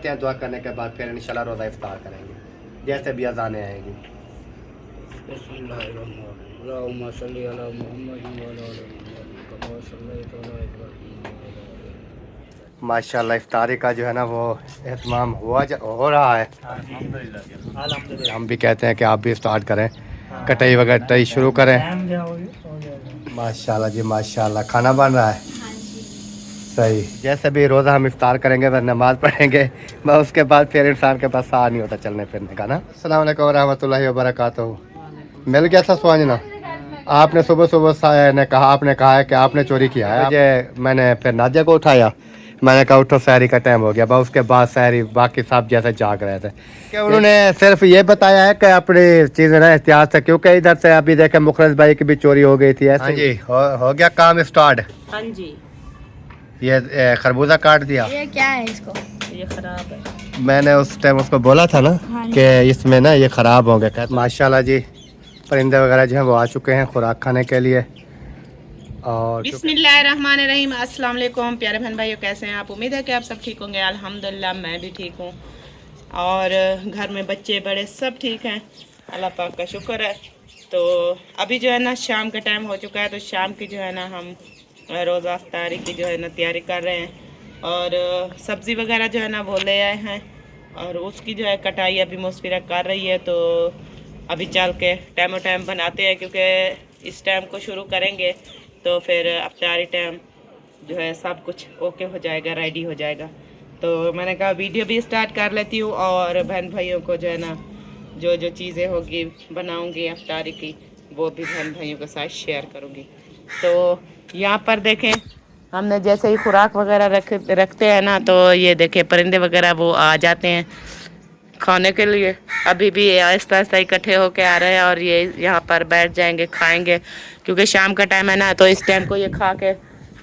करते हैं, दुआ करने के बाद फिर इंशाल्लाह रोज़ा इफ्तार करेंगे जैसे भी अज़ानें आएंगी। माशाल्लाह इफ्तारी का जो है ना वो एहतमाम हो रहा है। हम भी कहते हैं कि आप भी स्टार्ट करें, कटाई वगैरह शुरू करें। माशाल्लाह जी माशाल्लाह, खाना बन रहा है। सही, जैसे भी रोज़ा हम इफ्तार करेंगे वह नमाज़ पढ़ेंगे, मैं उसके बाद फिर इंसान के पास साह नहीं होता चलने फिरने का ना। अस्सलाम वालेकुम रहमतुल्लाहि व बरकातहू। मिल गया था स्वांजना। आपने सुबह सुबह ने कहा, आपने कहा है कि आपने चोरी किया है। मुझे मैंने फिर नादिया को उठाया, मैंने कहा उठो सहरी का टाइम हो गया। बस उसके बाद सहरी बाकी सब जैसे जाग रहे थे कि उन्होंने सिर्फ ये बताया है कि अपनी चीज़ें ना एहतियात से, क्योंकि इधर से अभी देखे मुखरस भाई की भी चोरी हो गई थी। ऐसे जी हो गया काम स्टार्ट। हाँ जी, ये खरबूजा काट दिया। ये क्या है इसको? ये खराब है। मैंने उस टाइम उसको बोला था ना कि इसमें ना ये ख़राब होंगे। माशाल्लाह जी परिंदे वगैरह जो हैं वो आ चुके हैं खुराक खाने के लिए। और बिस्मिल्लाहिर्रहमानिर्रहीम, अस्सलाम वालेकुम प्यारे बहन भाइयों, कैसे हैं आप? उम्मीद है कि आप सब ठीक होंगे। अल्हम्दुलिल्लाह मैं भी ठीक हूँ और घर में बच्चे बड़े सब ठीक हैं, अल्लाह पाक का शुक्र है। तो अभी जो है ना शाम का टाइम हो चुका है, तो शाम की जो है ना हम रोज़ा इफ्तारी की जो है ना तैयारी कर रहे हैं और सब्ज़ी वगैरह जो है ना वो ले आए हैं और उसकी जो है कटाई अभी मुस्फिरा कर रही है। तो अभी चल के टाइम बनाते हैं, क्योंकि इस टाइम को शुरू करेंगे तो फिर इफ्तारी टाइम जो है सब कुछ ओके हो जाएगा, रेडी हो जाएगा। तो मैंने कहा वीडियो भी स्टार्ट कर लेती हूँ और बहन भाइयों को जो है ना जो जो चीज़ें होगी बनाऊँगी इफ्तारी की वो भी बहन भाइयों के साथ शेयर करूँगी। तो यहाँ पर देखें, हमने जैसे ही खुराक वगैरह रखते हैं ना, तो ये देखें परिंदे वगैरह वो आ जाते हैं खाने के लिए। अभी भी आहिस्ता आहिस्ता इकट्ठे होके आ रहे हैं और ये यहाँ पर बैठ जाएंगे, खाएंगे, क्योंकि शाम का टाइम है ना। तो इस टाइम को ये खा के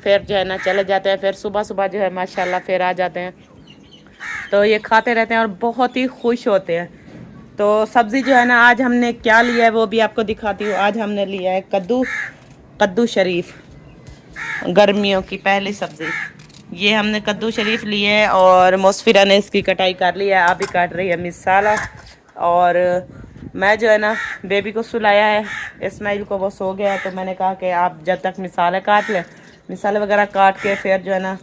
फिर जो है ना चले जाते हैं, फिर सुबह सुबह जो है माशाल्लाह फिर आ जाते हैं। तो ये खाते रहते हैं और बहुत ही खुश होते हैं। तो सब्ज़ी जो है ना आज हमने क्या लिया है वो भी आपको दिखाती हूँ। आज हमने लिया है कद्दू शरीफ, गर्मियों की पहली सब्ज़ी। ये हमने कद्दू शरीफ लिए है और मुस्फिरा ने इसकी कटाई कर ली है, अभी काट रही है मिसाला। और मैं जो है ना बेबी को सुलाया है, इस्माइल को, वो सो गया है। तो मैंने कहा कि आप जब तक मिसाले काट लें, मिसाले वगैरह काट के फिर जो है ना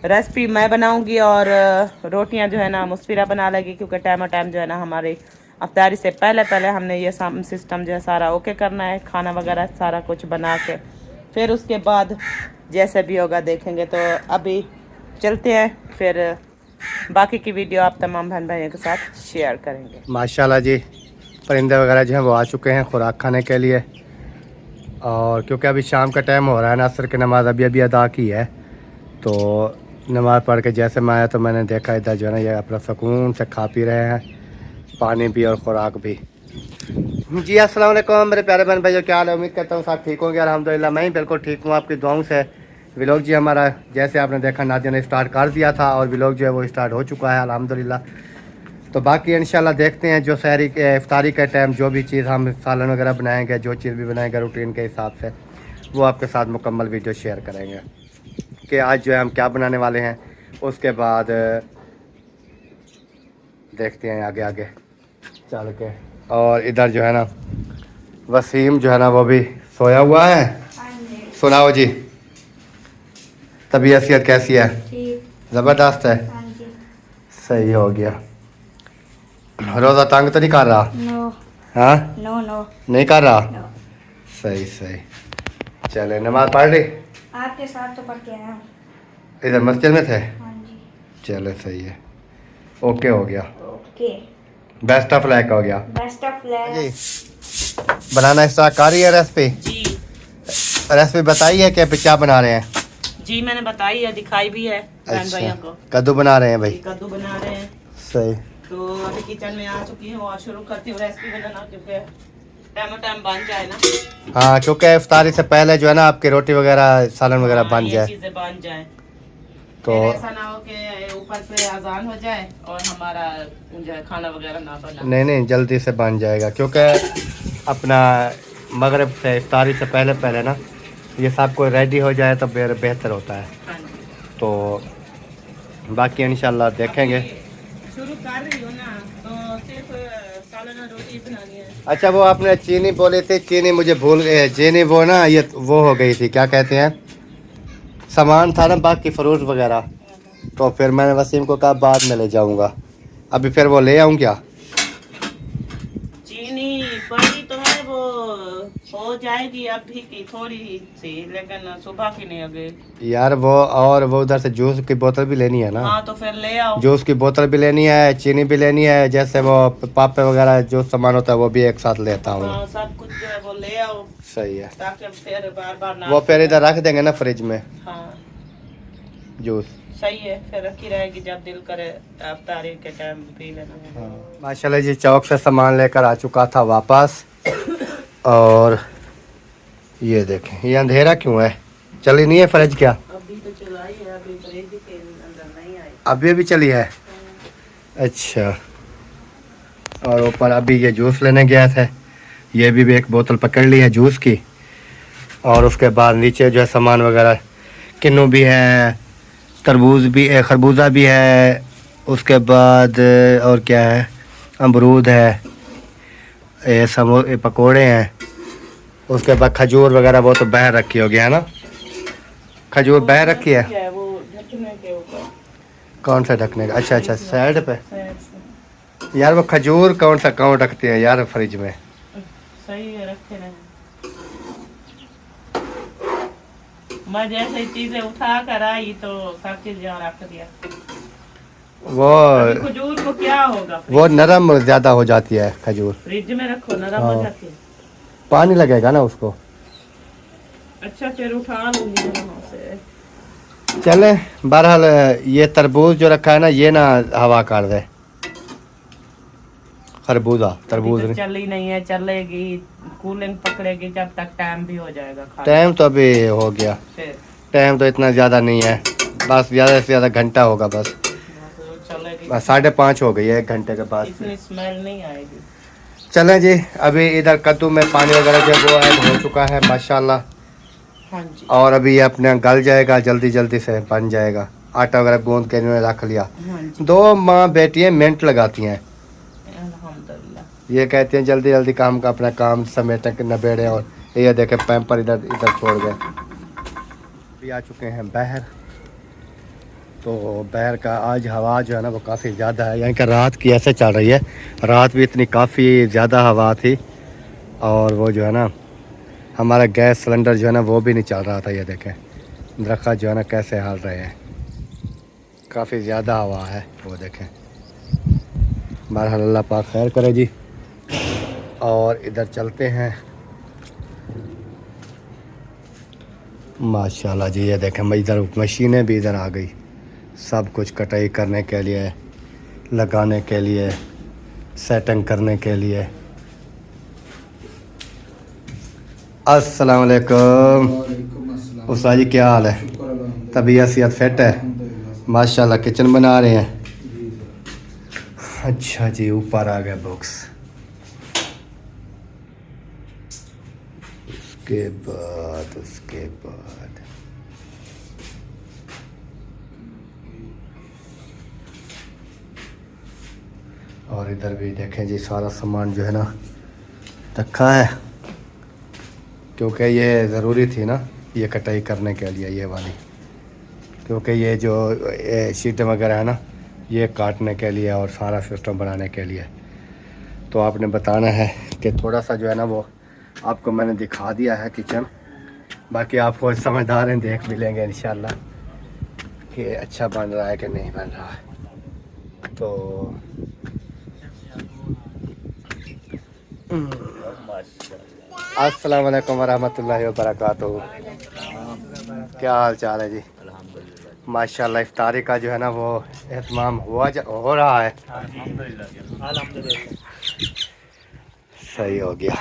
रेसिपी मैं बनाऊंगी और रोटियां जो है ना मुस्फिरा बना लेगी, क्योंकि टाइम जो है ना हमारी इफ्तारी से पहले हमने ये सिस्टम जो है सारा ओके करना है, खाना वगैरह सारा कुछ बना के फिर उसके बाद जैसे भी होगा देखेंगे। तो अभी चलते हैं, फिर बाकी की वीडियो आप तमाम बहन भाइयों के साथ शेयर करेंगे। माशाल्लाह जी परिंदे वगैरह जो हैं वो आ चुके हैं खुराक खाने के लिए। और क्योंकि अभी शाम का टाइम हो रहा है ना, असर की नमाज़ अभी अदा की है, तो नमाज़ पढ़ के जैसे मैं आया तो मैंने देखा इधर जो है ना ये अपना सुकून से खा पी रहे हैं, पानी भी और ख़ुराक भी। जी अस्सलाम वालेकुम मेरे प्यारे बहन भाइयों, क्या हाल है? उम्मीद करता हूँ सब ठीक होंगे। अल्हम्दुलिल्लाह मैं ही बिल्कुल ठीक हूँ, आपकी दुआओं से। व्लॉग जी हमारा जैसे आपने देखा नादिया ने स्टार्ट कर दिया था और व्लॉग जो है वो स्टार्ट हो चुका है अल्हम्दुलिल्लाह। तो बाकी इंशाल्लाह देखते हैं जो सहरी के इफ्तारी के टाइम जो भी चीज़ हम सालन वगैरह बनाएंगे, जो चीज़ भी बनाएंगे रूटीन के हिसाब से, वो आपके साथ मुकम्मल वीडियो शेयर करेंगे कि आज जो है हम क्या बनाने वाले हैं। उसके बाद देखते हैं आगे आगे चल के। और इधर जो है ना वसीम जो है ना वो भी सोया हुआ है। सुनाओ जी, तबीयत सेहत कैसी है? ज़बरदस्त है। सही हो गया। रोज़ा तंग तो नहीं कर रहा? नो हाँ नो नो नहीं कर रहा? नो। सही सही। चले नमाज पढ़ ली? आपके साथ तो पढ़ के आया हूँ। इधर मस्जिद में थे? हाँ जी। चलो सही है, ओके हो गया, ओके, बेस्ट ऑफ लक हो गया। बेस्ट ऑफ लक जी बनाना स्टार्ट कर रही है रेसिपी? जी रेसिपी बताई है कि अभी क्या बना रहे हैं? जी मैंने बताई है, दिखाई भी है बहन भाइयों को। कद्दू बना रहे हैं भाई? कद्दू बना रहे हैं। सही। तो अभी किचन में आ चुकी हूँ और शुरू करती हूँ रेसिपी बनाना, क्योंकि टाइम बन जाए ना। हाँ क्योंकि इफ्तारी से पहले जो है ना आपकी रोटी वगैरह सालन वगैरह बन जाए, चीजें बन जाए, तो ऐसा ना हो कि ऊपर से अजान हो जाए और हमारा जो है खाना वगैरह ना बना। नहीं जल्दी से बन जाएगा, क्योंकि अपना मगरिब से इफ्तारी से पहले ना ये सब को रेडी हो जाए तो बेहतर होता है। हाँ जी। तो बाकी इंशाल्लाह देखेंगे। शुरू कर रही हो ना, तो सिर्फ सालाना रोटी बनानी है। अच्छा वो आपने चीनी बोले थे, चीनी मुझे भूल गए, चीनी वो ना ये वो हो गई थी, क्या कहते हैं, सामान था ना बाकी फ्रूट वगैरह, तो फिर मैंने वसीम को कहा बाद में ले जाऊंगा, अभी फिर वो ले आऊँ क्या? चीनी पड़ी तो है, वो हो जाएगी अभी की थोड़ी सी, लेकिन सुबह की नहीं होगी। यार वो और वो उधर से जूस की बोतल भी लेनी है ना। हाँ तो फिर ले आओ। जूस की बोतल भी लेनी है, चीनी भी लेनी है, जैसे वो पापे वगैरह जो सामान होता है वो भी एक साथ लेता हूँ। हाँ सब कुछ जो है वो ले आओ, सही है। ताकि फिर बार बार ना। वो फिर इधर रख देंगे ना फ्रिज में हाँ जूस। सही है, फिर रखी रहेगी, जब दिल करे अफ्तारी के टाइम पी लेना। माशाल्लाह जी चौक से सामान लेकर आ चुका था वापस, और ये देखें ये अंधेरा क्यों है, चली नहीं है फ्रिज क्या? अभी तो चलाई है, अभी फ्रिज के अंदर नहीं आई। अभी अभी चली है, अच्छा। और ऊपर अभी ये जूस लेने गया था, ये भी एक बोतल पकड़ ली है जूस की, और उसके बाद नीचे जो है सामान वगैरह, किन्नू भी है, तरबूज भी है, खरबूजा भी है, उसके बाद और क्या है, अमरूद है, ये पकोड़े हैं, उसके बाद खजूर वगैरह वो तो बह रखी होगी है ना, खजूर बह रखी है। वो ढकने के ऊपर। कौन सा ढकने का? अच्छा अच्छा साइड पे। साइड से। यार वो खजूर कौन सा कौन रखते हैं यार फ्रिज में? सही है, रखे रहे। मैं जैसे चीजें उठा कर आई तो सब चीज यहाँ रख दिया। वो अभी खजूर को क्या होगा? वो नरम ज्यादा हो जाती है खजूर, फ्रिज में रखो, नरम हाँ। हो जाती है। पानी लगेगा ना उसको। अच्छा फिर उठा लूंगी वहाँ से। चले बहरहाल ये तरबूज जो रखा है ना, ये ना हवा कर दे, खरबूजा तरबूज अभी तो नहीं। चली नहीं है, चलेगी, कूलिंग पकड़ेगी जब तक टाइम भी हो जाएगा। टाइम तो अभी हो गया, फिर टाइम तो इतना ज़्यादा नहीं है, बस ज़्यादा से ज़्यादा घंटा होगा बस, चलेगी। बस 5:30 हो गई है, 1 घंटे के बाद। इतनी स्मेल नहीं आएगी। चलें जी, अभी इधर कद्दू में पानी वगैरह जो वो ऐड हो चुका है माशाल्लाह, हाँ जी। और अभी ये अपने गल जाएगा, जल्दी जल्दी से बन जाएगा। आटा वगैरह गूंद के इन्होंने रख लिया। हाँ जी। 2 माँ बेटियाँ मिनट लगाती हैं, अल्हम्दुलिल्लाह। ये कहती हैं जल्दी जल्दी काम का अपना काम समेट के नबेड़े, और ये देखे पैम्पर इधर इधर छोड़ गए। अभी आ चुके हैं बहर, तो बहर का आज हवा जो है ना वो काफ़ी ज़्यादा है, यानी कि रात की ऐसे चल रही है, रात भी इतनी काफ़ी ज़्यादा हवा थी, और वो जो है ना हमारा गैस सिलेंडर जो है ना वो भी नहीं चल रहा था। ये देखें दरख्त जो है ना कैसे हाल रहे हैं, काफ़ी ज़्यादा हवा है, वो देखें। बहरहाल अल्लाह पाक खैर करे जी। और इधर चलते हैं, माशाल्लाह जी ये देखें इधर मशीनें भी इधर आ गई, सब कुछ कटाई करने के लिए, लगाने के लिए, सेटिंग करने के लिए। अस्सलाम वालेकुम। उस्ताद जी क्या हाल है? तबीयत सेहत फिट है? माशाल्लाह किचन बना रहे हैं। अच्छा जी, ऊपर आ गया बॉक्स, उसके बाद और इधर भी देखें जी सारा सामान जो है ना रखा है, क्योंकि ये ज़रूरी थी ना ये कटाई करने के लिए, ये वाली, क्योंकि ये जो शीटें वगैरह है ना ये काटने के लिए और सारा सिस्टम बनाने के लिए। तो आपने बताना है कि थोड़ा सा जो है ना वो आपको मैंने दिखा दिया है किचन, बाकी आप खुद समझदार हैं, देख भी लेंगे इंशाल्लाह कि अच्छा बन रहा है कि नहीं बन रहा है। तो अस्सलाम वालेकुम वरहमतुल्लाहि वबरकातुहू। क्या हाल चाल है जी? माशाल्लाह इफ्तारी का जो है ना वो एहतमाम हो रहा है, सही हो गया,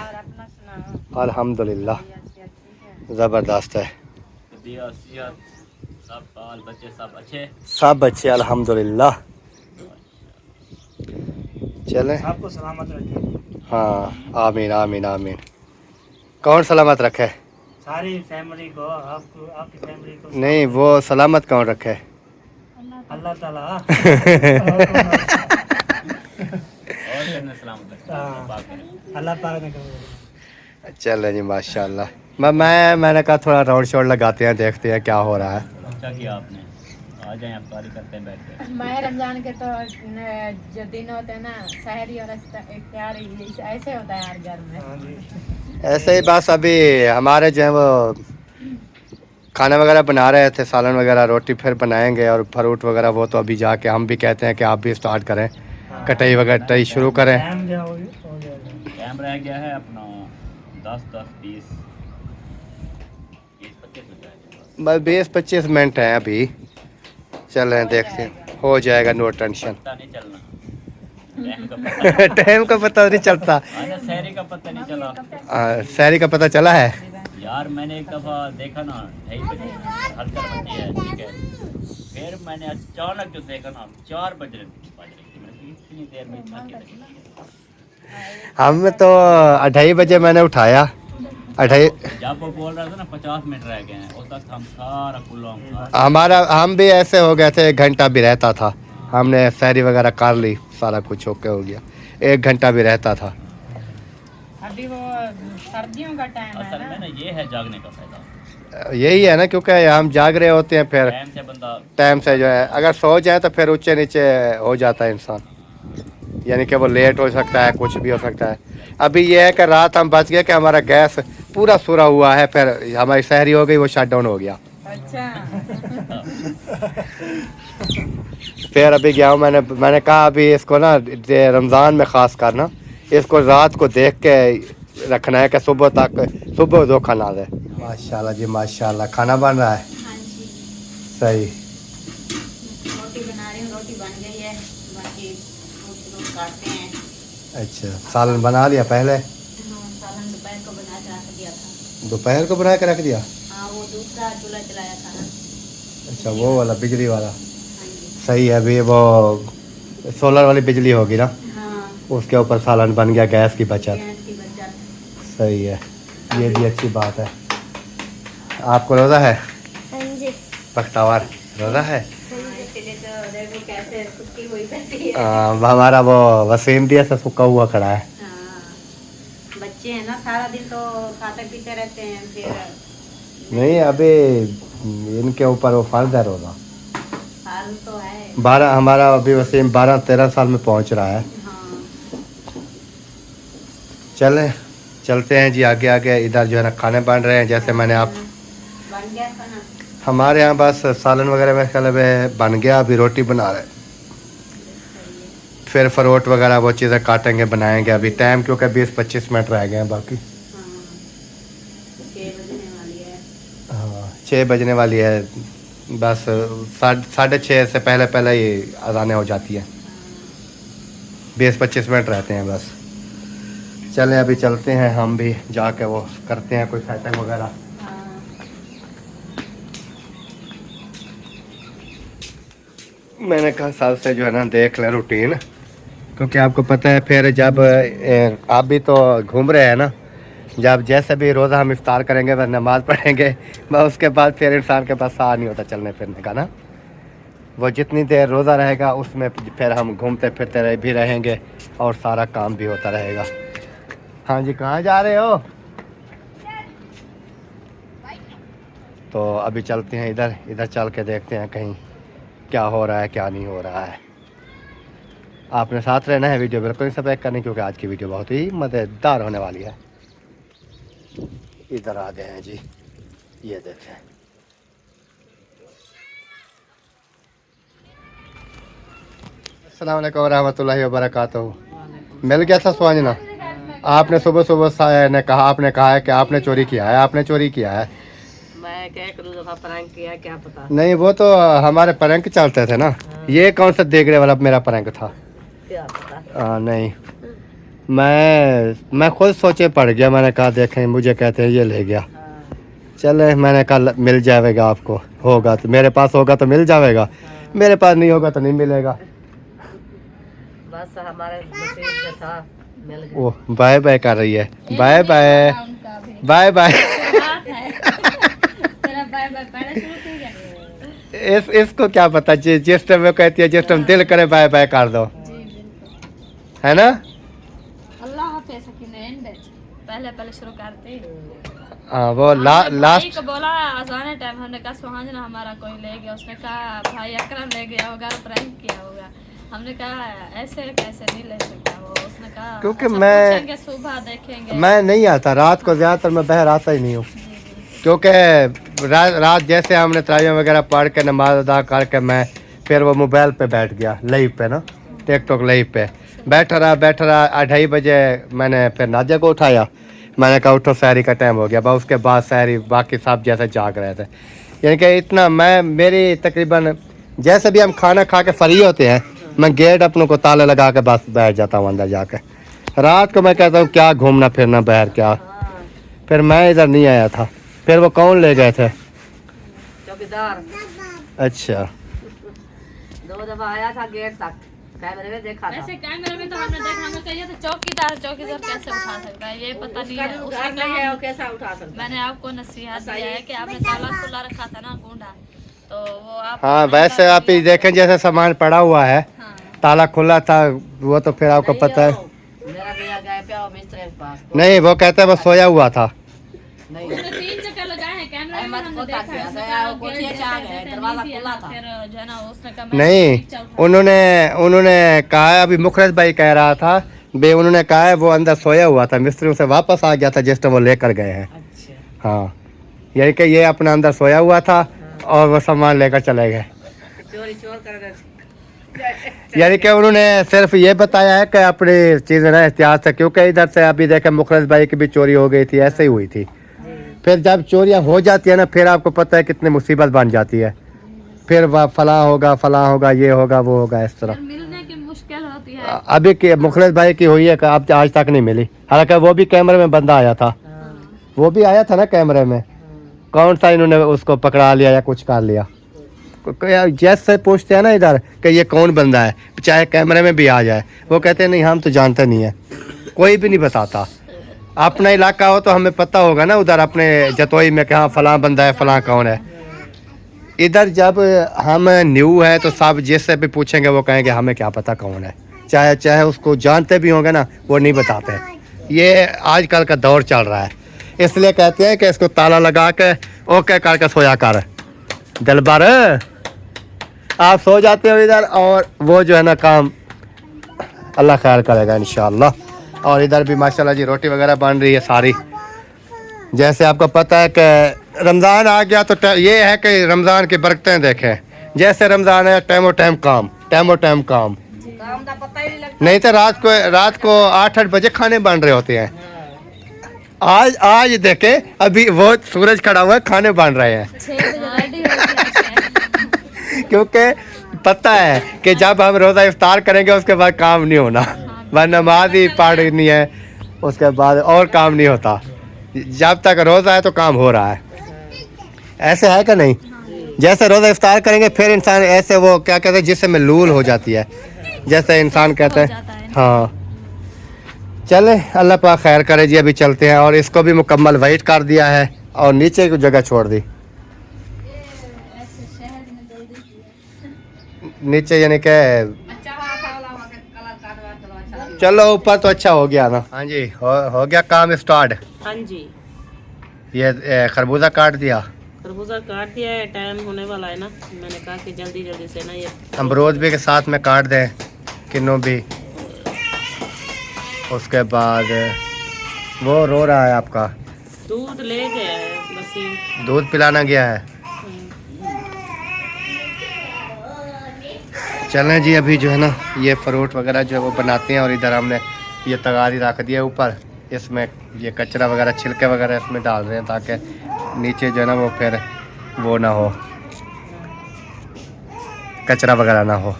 अल्हम्दुलिल्लाह ज़बरदस्त है, सब अच्छे अल्हम्दुलिल्लाह। चलें, आपको सलामत रखे। हाँ आमीन आमीन आमीन। कौन सलामत रखे? सारी फैमिली को, आपको, आपकी फैमिली को। नहीं वो सलामत कौन रखे? अल्लाह ताला। अल्लाह पाक ने कहा। चल जी माशाल्लाह। मैंने कहा थोड़ा राउंड शॉट लगाते हैं, देखते हैं क्या हो रहा है। अच्छा किया आपने, आ जाए अफ्तारी करते हैं बैठ के। माह रमजान के तो जो दिन होते हैं ना, सहरी और इफ्तारी ऐसे होता है हर घर में। हाँ जी। ऐसे ही बस अभी हमारे जो है वो खाना वगैरह बना रहे थे, सालन वगैरह, रोटी फिर बनाएंगे, और फ्रूट वगैरह वो तो अभी जाके हम भी कहते हैं कि आप भी स्टार्ट करें, कटाई वगैरह शुरू करें। टाइम जो हो जाएगा। टाइम रह गया है अपना 10-20 25 मिनट। बस 20-25 मिनट हैं अभी, चल रहे हैं, देखते हैं, हो जाएगा, नो टेंशन। पता नहीं चलना, टाइम का पता टाइम का पता नहीं चलता। आजा, सहरी का पता नहीं चला शहरी का पता चला है। यार। मैंने एक दफ़ा देखा ना 2:30 बजे हलचल मची है, ठीक है, फिर मैंने अचानक जो देखा ना 4 बज रहे थे, मैंने कहा इतनी देर में इतना क्या लगा। हम तो 2:30 बजे मैंने उठाया, 2:30। जब वो बोल रहा था ना 50 मिनट रह गए हैं, उस वक्त हम सारा कुल्ला हम भी ऐसे हो गए थे, 1 घंटा भी रहता था। हमने सहरी वगैरह कर ली, सारा कुछ ओके हो गया, 1 घंटा भी रहता था। अभी वो सर्दियों का टाइम है असल ना। में ना ये है जागने का फायदा, यही है ना, क्योंकि हम जाग रहे होते हैं, फिर टाइम से बंदा टाइम से जो है, अगर सो जाए तो फिर ऊंचे नीचे हो जाता है इंसान, यानी कि वो लेट हो सकता है, कुछ भी हो सकता है। अभी ये है कि रात हम बच गए कि हमारा गैस पूरा सूरा हुआ है, फिर हमारी सहरी हो गई, वो शट डाउन हो गया। अच्छा। फिर अभी गया हूँ, मैंने कहा अभी इसको ना रमज़ान में ख़ास कर ना, इसको रात को देख के रखना है कि सुबह धोखा ना दे। माशाल्लाह जी माशाल्लाह। खाना बन रहा है? हाँ जी, सही। रोटी बना रही हूँ, रोटी बन गई है, बाकी रोटी काटते हैं। अच्छा, सालन बना लिया पहले? हाँ, सालन दोपहर को बना के रख दिया था। दोपहर को बना के रख दिया? हाँ, वो दूसरा चूल्हा चलाया था ना। अच्छा, वो वाला बिजली वाला। हाँ जी। सही है। अभी वो सोलर वाली बिजली होगी ना, हाँ, उसके ऊपर सालन बन गया, गैस की बचत। गैस की बचत। सही है, ये भी अच्छी बात है। आपको रोज़ा है? हाँ जी। बख्तावर रोज़ा है? इसलिए तो देखो कैसे सुस्ती हुई करती है। हमारा वो वसीम भी ऐसा सूखा हुआ खड़ा है। हाँ, बच्चे हैं ना, सारा दिन तो खाते पीते रहते हैं, फिर नहीं, अभी इनके ऊपर वो फर्ज है रोज़ा। हाल तो है। 12 हमारा अभी वसीम 12-13 साल में पहुंच रहा है। हाँ, चलते हैं जी आगे आगे। इधर जो है ना खाने बन रहे हैं, जैसे मैंने आप बन गया खाना। हमारे यहाँ बस सालन वगैरह में ख्याल है बन गया, अभी रोटी बना रहे हैं, फिर फ्रूट वगैरह वो चीज़ें काटेंगे, बनाएंगे। अभी टाइम क्योंकि 20-25 मिनट रह गए हैं बाकी। हाँ, 6 बजने वाली है। हाँ, 6 बजने वाली है, बस 6:30 से पहले पहले ही अज़ानें हो जाती हैं। 20-25 मिनट रहते हैं बस। चलें अभी चलते हैं, हम भी जाके वो करते हैं कोई सेटिंग वगैरह। हाँ, मैंने कहा साल से जो है ना देख लें रूटीन, क्योंकि आपको पता है फिर जब आप भी तो घूम रहे हैं ना, जब जैसे भी रोज़ा हम इफ्तार करेंगे वह नमाज़ पढ़ेंगे, बस उसके बाद फिर इंसान के पास साह नहीं होता चलने फिरने का ना। वो जितनी देर रोज़ा रहेगा उसमें फिर हम घूमते फिरते भी रहेंगे और सारा काम भी होता रहेगा। हाँ जी, कहाँ जा रहे हो? तो अभी चलते हैं इधर चल के देखते हैं कहीं क्या हो रहा है क्या नहीं हो रहा है। आपने साथ रहना है, वीडियो बिल्कुल नहीं स्किप करनी, क्योंकि आज की वीडियो बहुत ही मज़ेदार होने वाली है। इधर आ गए हैं जी, ये देखें। अस्सलाम वालेकुम रहमतुल्लाहि व बरकातहू। मिल गया था स्वांजना? आपने सुबह सुबह ने कहा, आपने कहा है कि आपने चोरी किया है, आपने चोरी किया है। मैं क्या करूँ, दफा प्रैंक किया, क्या पता। नहीं, वो तो हमारे प्रैंक चलते थे ना। ये कौन सा देखने वाला मेरा प्रैंक था? क्या पता। नहीं, मैं खुद सोचे पड़ गया। मैंने कहा देखें, मुझे कहते हैं ये ले गया। चले, मैंने कहा मिल जाएगा आपको, होगा तो मेरे पास होगा तो मिल जाएगा, मेरे पास नहीं होगा तो नहीं मिलेगा। बस हमारे नसीब में था, मिल गया। वो बाय बाय कर रही है, बाय बाय बाय बाय। तेरा बाय बाय पहले शुरू हो गया। इसको क्या पता, जिस टाइम वो कहती है, जिस टाइम दिल करे बाय बाय कर दो, जी बिल्कुल। है ना? अल्लाह हाफिज़। पहले पहले शुरू करते। हाँ वो भाई लास्ट को बोला अजान टाइम, हमने कहा सुहाजना हमारा कोई ले गया, उसने कहा भाई अकरम ले गया होगा, प्रैंक किया होगा। हमने कहा ऐसे कैसे नहीं ले सकता वो, उसने कहा क्योंकि अच्छा, मैं- पूछेंगे सुबह देखेंगे। मैं नहीं आता रात को, ज़्यादातर मैं बाहर आता ही नहीं हूँ, क्योंकि रात जैसे हमने तरावियाँ वगैरह पढ़ के नमाज अदा करके मैं फिर वो मोबाइल पे बैठ गया, लाइव पे ना, टिकटॉक लाइव पे बैठा रहा 2:30 बजे मैंने फिर नादिया को उठाया। मैंने कहा उठो सहरी का टाइम हो गया, बस उसके बाद सहरी बाकी सब जैसे जाग रहे थे। यानी कि इतना मेरी तकरीबन जैसे भी हम खाना खा के फ्री होते हैं, मैं गेट अपनों को ताले लगा के बस बैठ जाता हूँ अंदर जाके। रात को मैं कहता हूँ क्या घूमना फिरना बाहर क्या। फिर मैं इधर नहीं आया था। फिर वो कौन ले गए थे? चौकीदार अच्छा 2 दफा आया था गेट तक, कैमरे में देखा था। ऐसे कैमरे में तो हमने देखा, हमें कहिए तो चौकीदार कैसे उठा सकता है, ये पता नहीं है। उसका उसने नहीं है, कहा वो कैसा उठा सकता है? मैंने आपको नसीहत दिया है कि आपने ताला खुला रखा था ना कुंडा, तो वो आप हाँ वैसे आप ही देखें जैसे सामान पड़ा हुआ है, हाँ। ताला खुला था वो तो फिर आपको पता है। मेरा भैया गए पे और मिस्त्री के पास नहीं वो कहते हैं वो सोया हुआ था। नहीं उसने 3 चक्कर लगाए हैं कैमरे में, अहमद हमने को देखा तक है। ऐसा उसने है, कहा वो कोठिया गेट से आ देते गए, थे, दरवाजा नहीं दिया खुला था। था। फिर जो है ना उसने कहा मैं नहीं नीचे उठा। उन्होंने कहा, अभी मुखरज भाई कह रहा था बे, उन्होंने कहा है वो अंदर सोया हुआ था, मिस्त्री से वापस आ गया था जिस टाइम वो लेकर गए हैं। अच्छा हाँ यही कि ये अपना अंदर सोया हुआ था और वो सामान लेकर चले गए। चोरी चोर कर यानी कि उन्होंने सिर्फ ये बताया है कि अपनी चीज़ें ना एहतियात से, क्योंकि इधर से अभी देखें मुखरज भाई की भी चोरी हो गई थी, ऐसे ही हुई थी। फिर जब चोरियां हो जाती है ना, फिर आपको पता है कितनी मुसीबत बन जाती है। फिर वह फलां होगा ये होगा वो होगा इस तरह। मिलने की मुश्किल होती है। अभी की मुखरज भाई की हुई है कि अब आज तक नहीं मिली, हालांकि वो भी कैमरे में बंदा आया था, वो भी आया था ना कैमरे में। कौन सा इन्होंने उसको पकड़ा लिया या कुछ कर लिया। जैसे पूछते हैं ना इधर कि ये कौन बंदा है, चाहे कैमरे में भी आ जाए, वो कहते हैं नहीं हम तो जानते नहीं है, कोई भी नहीं बताता। अपना इलाका हो तो हमें पता होगा ना, उधर अपने जतोई में कि हाँ फलां बंदा है फलां कौन है। इधर जब हम न्यू है तो सब जिससे भी पूछेंगे वो कहेंगे हमें क्या पता कौन है, चाहे उसको जानते भी होंगे ना वो नहीं बताते। ये आजकल का दौर चल रहा है, इसलिए कहते हैं कि इसको ताला लगा के ओके करके सोया कर। दिलबर आप सो जाते हो इधर, और वो जो है ना काम अल्लाह खैर करेगा इंशाअल्लाह। और इधर भी माशाल्लाह जी रोटी वगैरह बन रही है सारी। जैसे आपको पता है कि रमज़ान आ गया तो ये है कि रमज़ान की बरकतें देखें। जैसे रमज़ान है टाइम टाइम काम काम का पता ही नहीं लगता। नहीं तो रात को 8 बजे खाने बन रहे होते हैं। आज देखे अभी वो सूरज खड़ा हुआ है, खाने बन रहे हैं। 6 बजे रेडी हो गया। क्योंकि पता है कि जब हम रोज़ा इफ्तार करेंगे उसके बाद काम नहीं होना, वह नमाज ही पढ़नी है, उसके बाद और काम नहीं होता। जब तक रोज़ा है तो काम हो रहा है, ऐसे है कि नहीं। जैसे रोज़ा इफ्तार करेंगे फिर इंसान ऐसे वो क्या कहते हैं जिससे में लूल हो जाती है, जैसे इंसान कहते हैं। हाँ चले अल्लाह पाक खैर करे जी। अभी चलते हैं और इसको भी मुकम्मल वाइट कर दिया है और नीचे की जगह छोड़ दी नीचे, यानी कि चलो ऊपर तो अच्छा हो गया ना। हाँ जी हो गया काम स्टार्ट। हाँ जी ये खरबूजा काट दिया, खरबूजा काट दिया है, टाइम होने वाला है ना, मैंने कहा कि जल्दी से ना ये अमरूद भी के साथ में काट दें, किन्नू भी। उसके बाद वो रो रहा है आपका, दूध ले गया है, बस ये दूध पिलाना गया है। चलें जी अभी जो है ना ये फ्रूट वगैरह जो है वो बनाते हैं, और इधर हमने ये तगारी रख दिया ऊपर, इसमें ये कचरा वगैरह छिलके वगैरह इसमें डाल रहे हैं ताकि नीचे जो है ना वो फिर वो ना हो, कचरा वगैरह ना हो।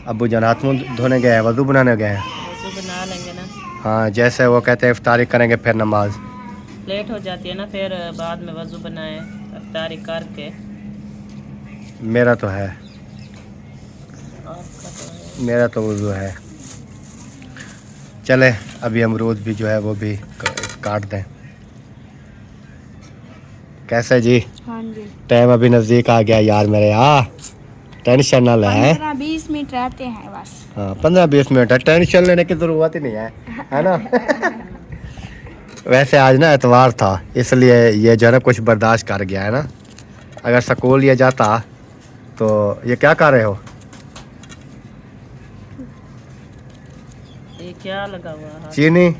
अब्बू जान हाथ मुँह धोने गए हैं, वज़ू बनाने गए हैं। वज़ू बना लेंगे ना। हाँ जैसे वो कहते हैं इफ्तारी करेंगे फिर नमाज लेट हो जाती है ना, फिर बाद में वज़ू बनाए इफ्तारी करके। मेरा तो है, मेरा तो वज़ू है। चले अभी अमरूद भी जो है वो भी काट दें। कैसे जी? हाँ जी टाइम अभी नज़दीक आ गया यार मेरे। टेंशन ना ले। 15-20 मिनट रहते हैं बस। हाँ 15-20 मिनट है, टेंशन लेने की ज़रूरत ही नहीं है ना। वैसे आज ना एतवार था इसलिए ये जो है ना कुछ बर्दाश्त कर गया है ना। अगर स्कूल ये जाता तो ये क्या कर रहे हो? ये क्या लगा हुआ है? चीनी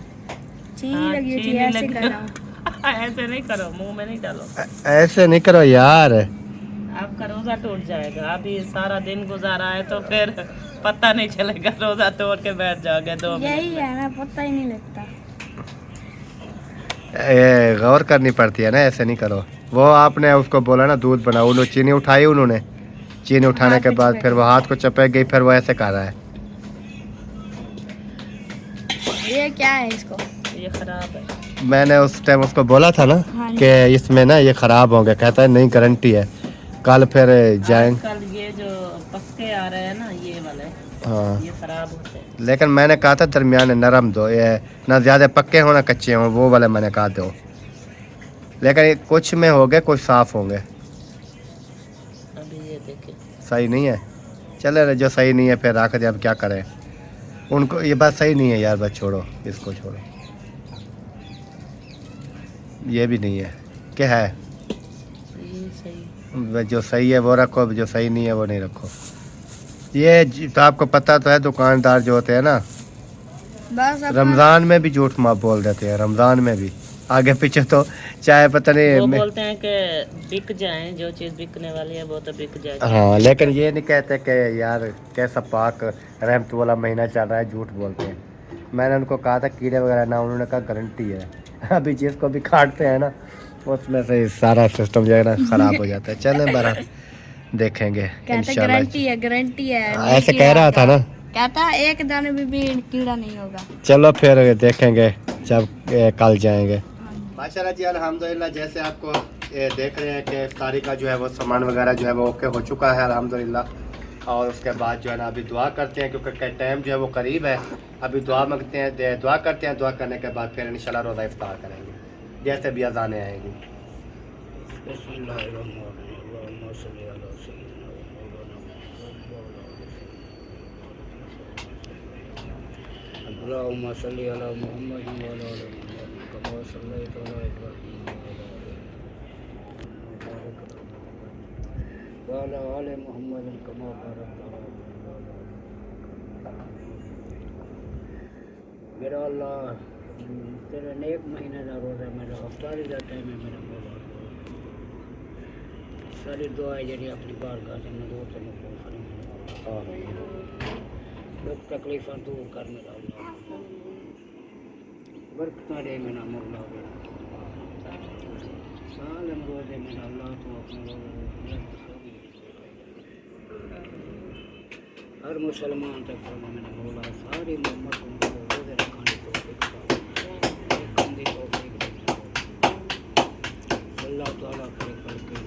चीनी लगी हुई थी, चीनी ऐसे लगी। कर रहा हूँ। ऐसे नहीं करो, मुंह में नहीं डालो। ऐसे नहीं करो यार। आपका रोजा टूट जाएगा। अभी सारा दिन गुजारा है तो फिर पता नहीं चलेगा, रोजा तोड़ के बैठ जाओगे 2 मिनट यही में। है ना, पता ही नहीं लगता। ये गौर करनी पड़ती है ना, ऐसे नहीं करो। वो आपने उसको बोला ना दूध बनाओ, उन्होंने चीनी उठाई, उन्होंने चीनी उठाने के बाद फिर वो हाथ को चपक गई, फिर वो ऐसे कर रहा है। ये क्या है इसको? ये खराब है। मैंने उस टाइम उसको बोला था ना हाँ जी। कि इसमें ना ये ख़राब होंगे, कहता है नहीं गारंटी है, कल फिर जाएंगे। कल ये जो पक्के आ रहे हैं ना ये वाले, हाँ ये खराब होते हैं। लेकिन मैंने कहा था दरमियान नरम दो, ये ना ज़्यादा पक्के हो ना कच्चे हों, वो वाले मैंने कहा दो। लेकिन ये कुछ में होंगे, कुछ साफ़ होंगे। अभी ये देखिए सही नहीं है, चले जो सही नहीं है फिर रख दे, अब क्या करें। उनको ये बात सही नहीं है यार, बस छोड़ो, इसको छोड़ो। ये भी नहीं है, क्या है? ये सही। जो सही है वो रखो, जो सही नहीं है वो नहीं रखो। ये तो आपको पता तो है, दुकानदार जो होते हैं ना बस अब रमज़ान में भी झूठ माँ बोल देते हैं, रमज़ान में भी आगे पीछे तो चाहे पता वो नहीं। बोलते हैं कि बिक जाए, जो चीज़ बिकने वाली है वो तो बिक जाए। हाँ लेकिन ये नहीं कहते कि यार कैसा पाक रहमत वाला महीना चल रहा है, झूठ बोलते हैं। मैंने उनको कहा था कीड़े वगैरह ना, उन्होंने कहा गारंटी है। अभी जिसको भी काटते हैं ना उसमें से सारा सिस्टम जो है ना ख़राब हो जाता है। चलें बरा देखेंगे कहता इंशाल्लाह। गारंटी है, गारंटी है। ऐसे कह रहा था ना। कहता एक दाने में भी कीड़ा नहीं होगा। चलो फिर देखेंगे जब कल जाएंगे। माशाल्लाह जी अल्हम्दुलिल्लाह, जैसे आपको देख रहे हैं कि इफ्तारी का जो है वो सामान वगैरह जो है वो ओके हो चुका है अल्हम्दुलिल्लाह। और उसके बाद जो है ना अभी दुआ करते हैं क्योंकि टाइम जो है वो करीब है। अभी दुआ मांगते हैं, दुआ करते हैं, दुआ करने के बाद फिर इंशाल्लाह रोज़ा इफ्तार करेंगे जैसे भी अज़ानें आएंगी। मेरा अल्लाह तेरे नेक महीने का रोज़ा मेरा अफ्तारी का टाइम है मेरा मौला। सारी दुआएं जी अपनी बारगाह से मैं रोज़ तेन दुख तकलीफा दूर कर मेरा अल्लाह, बरकत दे मेरा मौला। साल रोज़े मेरा अल्लाह तो अपने हर मुसलमान तक फरमा मेरा मौला, सारी मोहम्मद को रोज़े रखने को अल्लाह ताला करे करके